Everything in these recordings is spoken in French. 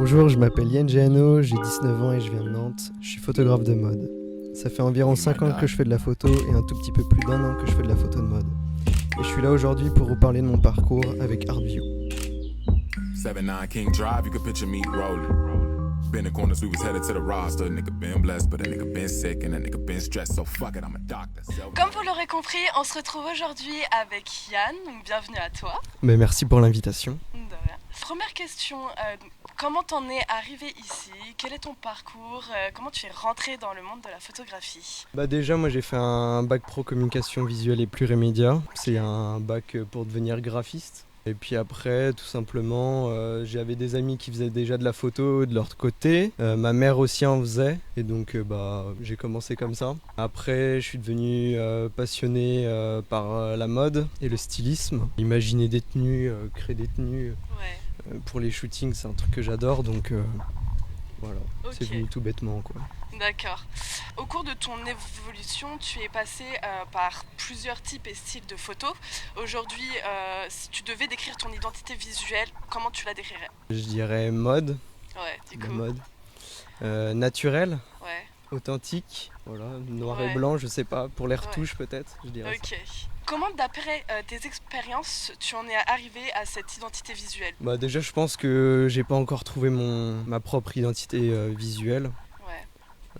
Bonjour, je m'appelle Yann Géano, j'ai 19 ans et je viens de Nantes. Je suis photographe de mode. Ça fait environ 5 ans que je fais de la photo et un tout petit peu plus d'1 an que je fais de la photo de mode. Et je suis là aujourd'hui pour vous parler de mon parcours avec ArtView. 7-9 King Drive, you can picture me rolling. Been the corners, we was headed to the roster. Nigga been blessed, but a nigga been sick and a nigga been stressed. So fuck it, I'm a doctor. Comme vous l'aurez compris, on se retrouve aujourd'hui avec Yann, donc bienvenue à toi. Mais merci pour l'invitation. De rien. Première question, comment t'en es arrivé ici? Quel est ton parcours? Comment tu es rentré dans le monde de la photographie? Déjà moi j'ai fait un bac pro communication visuelle et plurimédia. C'est un bac pour devenir graphiste. Et puis après, tout simplement, j'avais des amis qui faisaient déjà de la photo de leur côté. Ma mère aussi en faisait. Et donc, j'ai commencé comme ça. Après, je suis devenu passionné par la mode et le stylisme. Imaginer des tenues, créer des tenues pour les shootings, c'est un truc que j'adore. Donc, voilà, Ok. C'est venu tout bêtement, quoi. D'accord. Au cours de ton évolution, tu es passé par plusieurs types et styles de photos. Aujourd'hui, si tu devais décrire ton identité visuelle, comment tu la décrirais? Je dirais mode, Ouais, du la coup. mode. Naturel, Ouais, authentique, voilà, noir Ouais. et blanc, je sais pas, pour les Ouais. retouches peut-être, je dirais ça. ok. Comment, d'après tes expériences, tu en es arrivé à cette identité visuelle? Déjà, je pense que j'ai pas encore trouvé ma propre identité visuelle,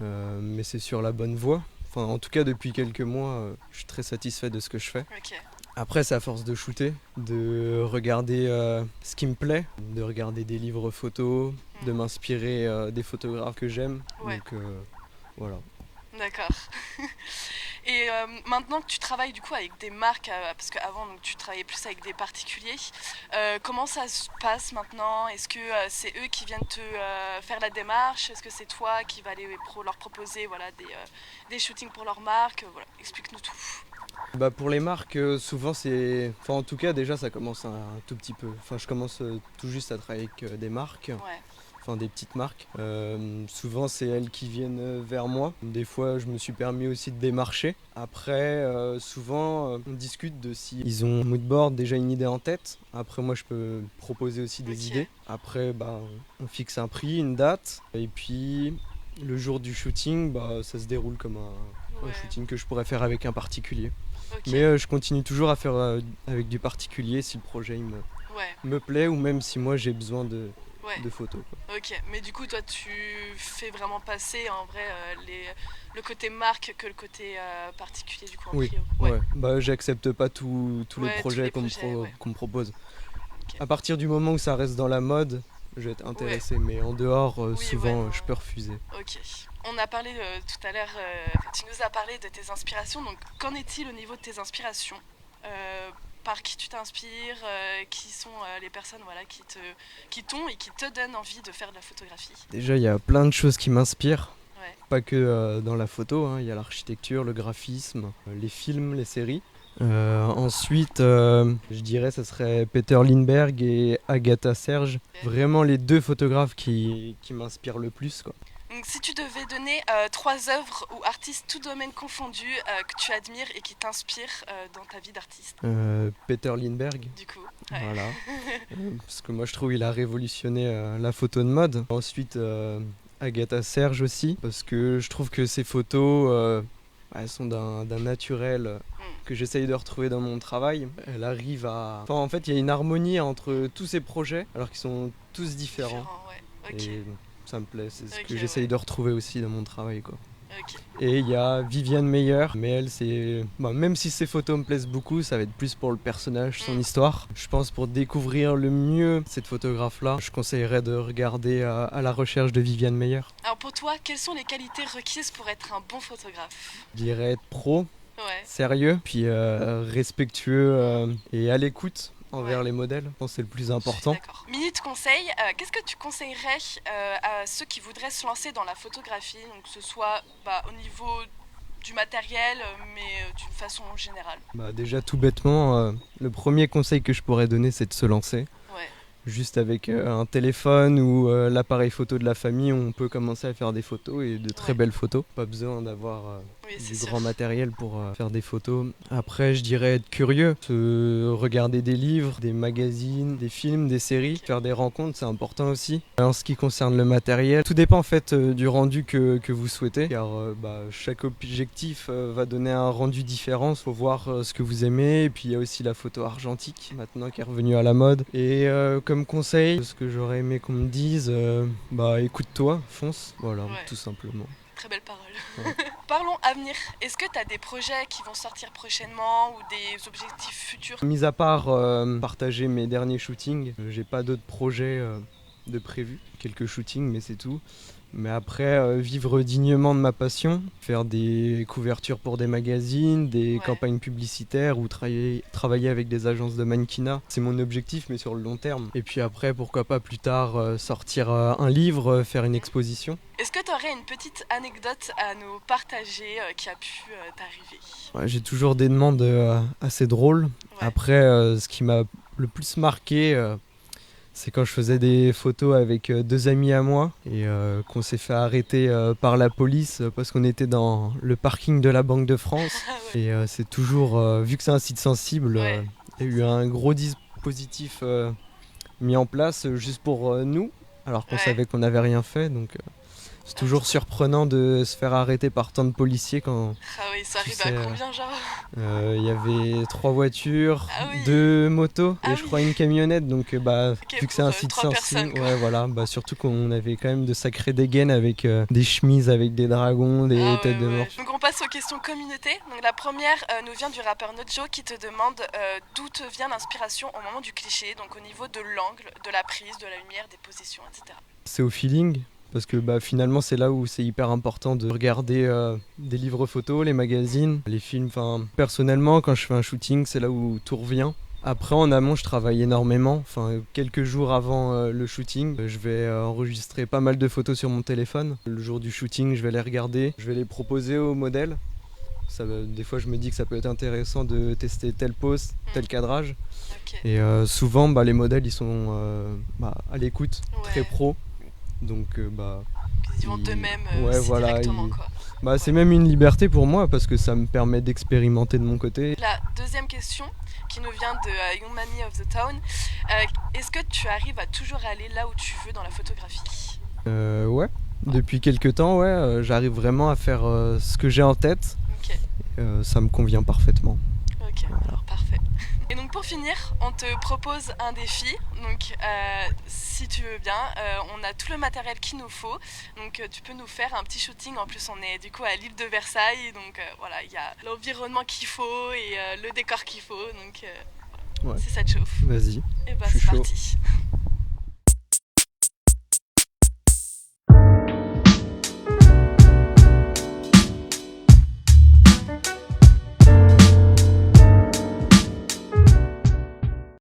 Ouais, mais c'est sur la bonne voie. Enfin, en tout cas, depuis quelques mois, je suis très satisfait de ce que je fais. ok. Après, c'est à force de shooter, de regarder ce qui me plaît, de regarder des livres photos, de m'inspirer des photographes que j'aime. Ouais. Donc, voilà. D'accord. Et maintenant que tu travailles du coup avec des marques, parce qu'avant donc, tu travaillais plus avec des particuliers, comment ça se passe maintenant? Est-ce que c'est eux qui viennent te faire la démarche? Est-ce que c'est toi qui vas aller leur proposer voilà, des shootings pour leur marque? Voilà, explique-nous tout. Pour les marques, souvent c'est... Enfin, en tout cas, déjà, ça commence un tout petit peu. Enfin, je commence tout juste à travailler avec des marques. Ouais, Enfin des petites marques. Souvent c'est elles qui viennent vers moi. Des fois je me suis permis aussi de démarcher. Après souvent on discute de si ils ont un moodboard, déjà une idée en tête. Après moi je peux proposer aussi des Ok. idées. Après on fixe un prix, une date. Et puis le jour du shooting, ça se déroule comme un Ouais, shooting que je pourrais faire avec un particulier. ok. Mais je continue toujours à faire avec du particulier si le projet Ouais, me plaît ou même si moi j'ai besoin de ouais. photos, quoi. Ok, mais du coup, toi, tu fais vraiment passer en vrai le côté marque que le côté particulier du coup en Oui, trio. ouais. J'accepte pas tous les Ouais, tous projets les qu'on me, projets, ouais. qu'on me propose. Ok. À partir du moment où ça reste dans la mode, je vais être intéressé, mais en dehors, Oui, souvent, ouais, non. je peux refuser. Ok. On a parlé tout à l'heure, tu nous as parlé de tes inspirations, donc qu'en est-il au niveau de tes inspirations? Par qui tu t'inspires? Qui sont les personnes voilà, qui t'ont et qui te donnent envie de faire de la photographie? Déjà, il y a plein de choses qui m'inspirent, Ouais, pas que dans la photo, hein. Il y a l'architecture, le graphisme, les films, les séries. Ensuite, je dirais ça serait Peter Lindbergh et Agatha Serge, vraiment les deux photographes qui m'inspirent le plus, quoi. donc si tu devais donner 3 œuvres ou artistes tout domaine confondu que tu admires et qui t'inspirent dans ta vie d'artiste, Peter Lindbergh. du coup. Ouais. Voilà. Parce que moi je trouve qu'il a révolutionné la photo de mode. Ensuite Agatha Serge aussi, parce que je trouve que ses photos elles sont d'un naturel que j'essaye de retrouver dans mon travail. Elle arrive à... Enfin en fait il y a une harmonie entre tous ces projets alors qu'ils sont tous différents. Différent, ouais. Ok. Et ça me plaît, c'est ce Ok, que j'essaye ouais. de retrouver aussi dans mon travail, quoi. Ok. Et il y a Viviane Meyer, mais elle c'est... même si ses photos me plaisent beaucoup, ça va être plus pour le personnage, son histoire. Je pense pour découvrir le mieux cette photographe-là, je conseillerais de regarder à la recherche de Viviane Meyer. Alors pour toi, quelles sont les qualités requises pour être un bon photographe? Je dirais être pro, Ouais. sérieux, puis respectueux et à l'écoute envers Ouais. les modèles. Je pense que c'est le plus Je suis important. d'accord. Minute conseil, qu'est-ce que tu conseillerais à ceux qui voudraient se lancer dans la photographie, donc que ce soit au niveau du matériel, mais d'une façon générale? Déjà tout bêtement, le premier conseil que je pourrais donner c'est de se lancer. Ouais. Juste avec un téléphone ou l'appareil photo de la famille, on peut commencer à faire des photos et de très Ouais. belles photos. Pas besoin d'avoir Oui, Oui, c'est du sûr. grand matériel pour faire des photos. Après, je dirais être curieux, regarder des livres, des magazines, des films, des séries, Ok. faire des rencontres, c'est important aussi. En ce qui concerne le matériel, tout dépend en fait du rendu que vous souhaitez, car chaque objectif va donner un rendu différent. Il faut voir ce que vous aimez, et puis il y a aussi la photo argentique maintenant qui est revenue à la mode. Et comme conseil, ce que j'aurais aimé qu'on me dise, écoute-toi, fonce, voilà, Ouais. tout simplement. Très belle parole. Ouais. Parlons avenir. Est-ce que tu as des projets qui vont sortir prochainement ou des objectifs futurs? Mis à part partager mes derniers shootings, j'ai pas d'autres projets de prévus. Quelques shootings, mais c'est tout. Mais après, vivre dignement de ma passion, faire des couvertures pour des magazines, des Ouais. campagnes publicitaires ou travailler avec des agences de mannequinat, c'est mon objectif, mais sur le long terme. Et puis après, pourquoi pas plus tard sortir un livre, faire une exposition. Est-ce que tu aurais une petite anecdote à nous partager qui a pu t'arriver? Ouais, j'ai toujours des demandes assez drôles. Ouais. Après, ce qui m'a le plus marqué, c'est quand je faisais des photos avec deux amis à moi et qu'on s'est fait arrêter par la police parce qu'on était dans le parking de la Banque de France. Ah ouais. Et c'est toujours, vu que c'est un site sensible, Ouais. il y a eu un gros dispositif mis en place juste pour nous, alors qu'on Ouais. savait qu'on n'avait rien fait. Donc c'est toujours surprenant de se faire arrêter par tant de policiers quand Ah oui, ça Tu arrive sais, à combien genre? il y avait 3 voitures, Ah oui. 2 motos Ah et je oui. crois une camionnette. Donc vu que c'est pour, un site 3 sensible, personnes, quoi. ouais, voilà, surtout qu'on avait quand même de sacrées dégaines avec des chemises avec des dragons, des Ah ouais, têtes de ouais. mort. Donc on passe aux questions communauté. Donc la première nous vient du rappeur Nojo qui te demande d'où te vient l'inspiration au moment du cliché, donc au niveau de l'angle, de la prise, de la lumière, des positions, etc. C'est au feeling. Parce que finalement c'est là où c'est hyper important de regarder des livres photos, les magazines, les films. Enfin, personnellement quand je fais un shooting c'est là où tout revient. Après en amont je travaille énormément, quelques jours avant le shooting, je vais enregistrer pas mal de photos sur mon téléphone. Le jour du shooting je vais les regarder, je vais les proposer aux modèles. Des fois je me dis que ça peut être intéressant de tester telle pose, tel cadrage. Ok. Et souvent les modèles ils sont à l'écoute, très Ouais. pro. Donc Ils vont d'eux-mêmes ouais, aussi voilà, directement, quoi. c'est même une liberté pour moi parce que ça me permet d'expérimenter de mon côté. La deuxième question qui nous vient de Young Money of the Town. Est-ce que tu arrives à toujours aller là où tu veux dans la photographie? Ouais, depuis quelques temps, j'arrive vraiment à faire ce que j'ai en tête. Ok. Ça me convient parfaitement. Ok, Voilà. alors parfait. Et donc pour finir, on te propose un défi. Donc si tu veux bien, on a tout le matériel qu'il nous faut. Donc tu peux nous faire un petit shooting. En plus on est du coup à l'île de Versailles. Donc voilà, il y a l'environnement qu'il faut et le décor qu'il faut. Donc Ouais. si ça te chauffe. Vas-y. Et bah Je suis c'est chaud. parti.